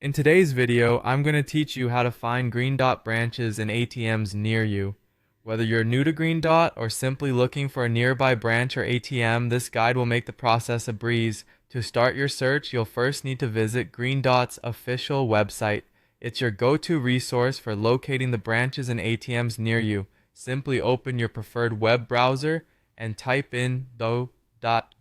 In today's video, I'm going to teach you how to find Green Dot branches and ATMs near you. Whether you're new to Green Dot or simply looking for a nearby branch or ATM, this guide will make the process a breeze. To start your search, you'll first need to visit Green Dot's official website. It's your go-to resource for locating the branches and ATMs near you. Simply open your preferred web browser and type in greendot.com.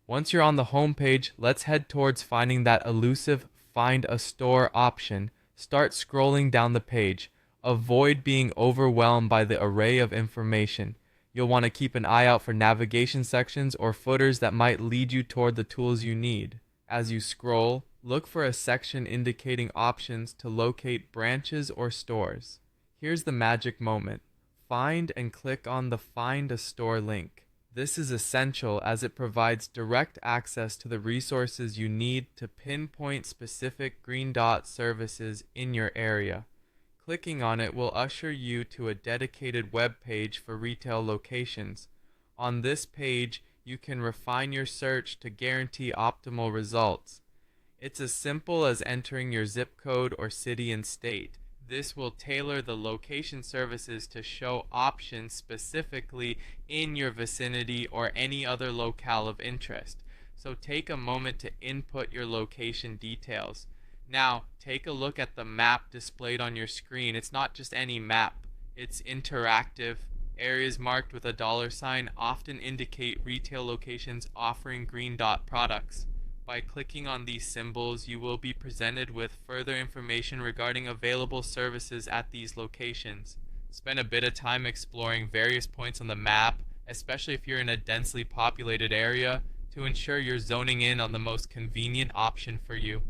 Once you're on the home page, let's head towards finding that elusive Find a Store option. Start scrolling down the page. Avoid being overwhelmed by the array of information. You'll want to keep an eye out for navigation sections or footers that might lead you toward the tools you need. As you scroll, look for a section indicating options to locate branches or stores. Here's the magic moment. Find and click on the Find a Store link. This is essential as it provides direct access to the resources you need to pinpoint specific Green Dot services in your area. Clicking on it will usher you to a dedicated web page for retail locations. On this page, you can refine your search to guarantee optimal results. It's as simple as entering your zip code or city and state. This will tailor the location services to show options specifically in your vicinity or any other locale of interest. So take a moment to input your location details. Now, take a look at the map displayed on your screen. It's not just any map, it's interactive. Areas marked with a $sign often indicate retail locations offering Green Dot products. By clicking on these symbols, you will be presented with further information regarding available services at these locations. Spend a bit of time exploring various points on the map, especially if you're in a densely populated area, to ensure you're zoning in on the most convenient option for you.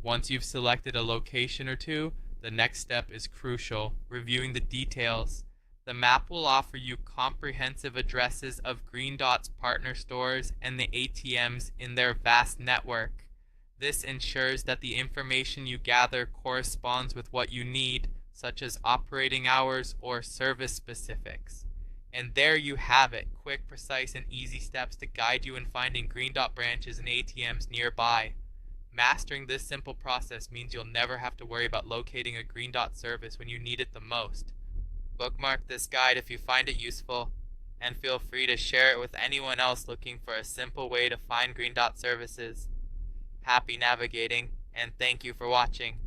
Once you've selected a location or two, the next step is crucial, reviewing the details. The map will offer you comprehensive addresses of Green Dot's partner stores and the ATMs in their vast network. This ensures that the information you gather corresponds with what you need, such as operating hours or service specifics. And there you have it, quick, precise, and easy steps to guide you in finding Green Dot branches and ATMs nearby. Mastering this simple process means you'll never have to worry about locating a Green Dot service when you need it the most. Bookmark this guide if you find it useful, and feel free to share it with anyone else looking for a simple way to find Green Dot services. Happy navigating, and thank you for watching.